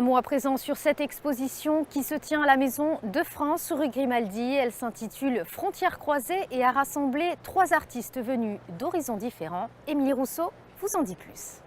Un mot à présent sur cette exposition qui se tient à la Maison de France, rue Grimaldi. Elle s'intitule Frontières croisées et a rassemblé 3 artistes venus d'horizons différents. Émilie Rousseau vous en dit plus.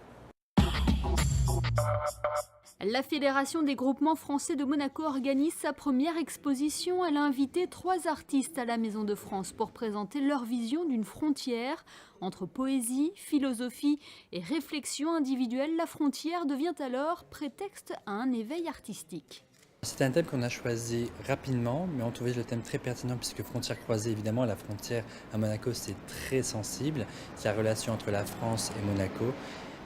La Fédération des groupements français de Monaco organise sa première exposition. Elle a invité 3 artistes à la Maison de France pour présenter leur vision d'une frontière. Entre poésie, philosophie et réflexion individuelle, la frontière devient alors prétexte à un éveil artistique. C'est un thème qu'on a choisi rapidement, mais on trouvait le thème très pertinent puisque frontières croisées, évidemment, la frontière à Monaco, c'est très sensible. C'est la relation entre la France et Monaco,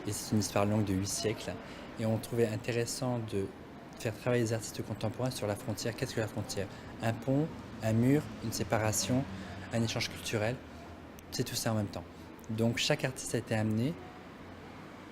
et c'est une histoire longue de 8 siècles. Et on trouvait intéressant de faire travailler les artistes contemporains sur la frontière. Qu'est-ce que la frontière? Un pont, un mur, une séparation, un échange culturel, c'est tout ça en même temps. Donc chaque artiste a été amené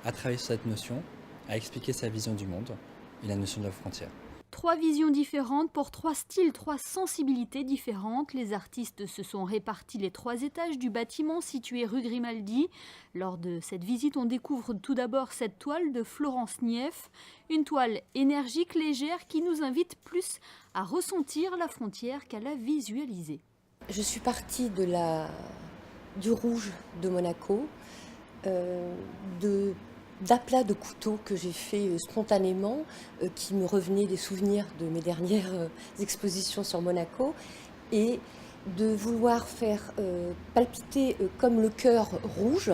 à travailler sur cette notion, à expliquer sa vision du monde et la notion de la frontière. 3 visions différentes pour 3 styles, 3 sensibilités différentes. Les artistes se sont répartis les 3 étages du bâtiment situé rue Grimaldi. Lors de cette visite, on découvre tout d'abord cette toile de Florence Nief, une toile énergique, légère, qui nous invite plus à ressentir la frontière qu'à la visualiser. Je suis partie du rouge de Monaco, d'aplats de couteaux que j'ai fait spontanément, qui me revenaient des souvenirs de mes dernières expositions sur Monaco, et de vouloir faire palpiter comme le cœur rouge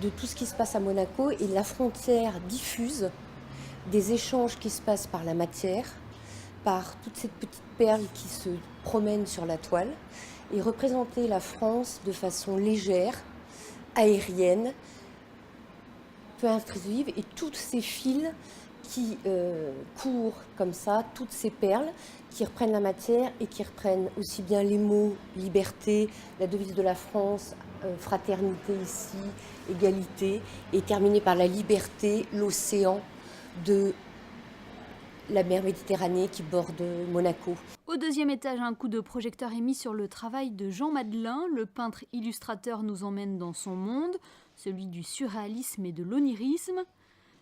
de tout ce qui se passe à Monaco et la frontière diffuse des échanges qui se passent par la matière, par toutes ces petites perles qui se promènent sur la toile, et représenter la France de façon légère, aérienne, peu intrusive, et tous ces fils qui courent comme ça, toutes ces perles qui reprennent la matière et qui reprennent aussi bien les mots liberté, la devise de la France, fraternité ici, égalité, et terminé par la liberté, l'océan de la mer Méditerranée qui borde Monaco. Au 2e étage, un coup de projecteur est mis sur le travail de Jean Madelin. Le peintre illustrateur nous emmène dans son monde, celui du surréalisme et de l'onirisme.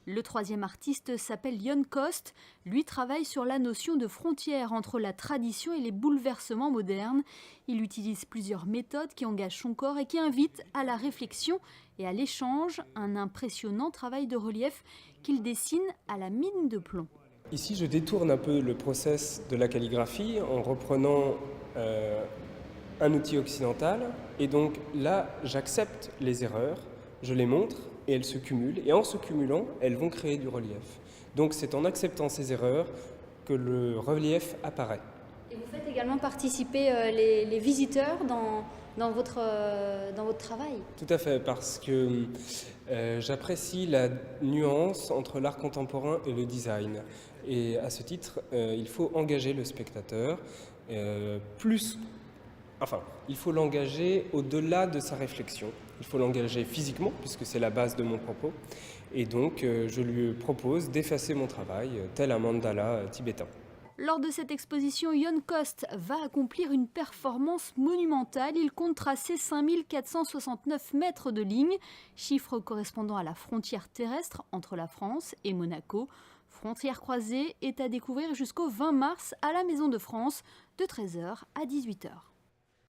Le 3e artiste s'appelle Jon Kost. Lui travaille sur la notion de frontière entre la tradition et les bouleversements modernes. Il utilise plusieurs méthodes qui engagent son corps et qui invitent à la réflexion et à l'échange. Un impressionnant travail de relief qu'il dessine à la mine de plomb. Ici, je détourne un peu le process de la calligraphie en reprenant un outil occidental. Et donc là, j'accepte les erreurs, je les montre et elles se cumulent. Et en se cumulant, elles vont créer du relief. Donc c'est en acceptant ces erreurs que le relief apparaît. Et vous faites également participer les visiteurs dans votre travail? Tout à fait, parce que j'apprécie la nuance entre l'art contemporain et le design. Et à ce titre, il faut engager le spectateur, il faut l'engager au-delà de sa réflexion. Il faut l'engager physiquement, puisque c'est la base de mon propos. Et donc, je lui propose d'effacer mon travail, tel un mandala tibétain. Lors de cette exposition, Jon Kost va accomplir une performance monumentale. Il compte tracer 5469 mètres de ligne, chiffre correspondant à la frontière terrestre entre la France et Monaco. Frontières croisées est à découvrir jusqu'au 20 mars à la Maison de France, de 13h à 18h.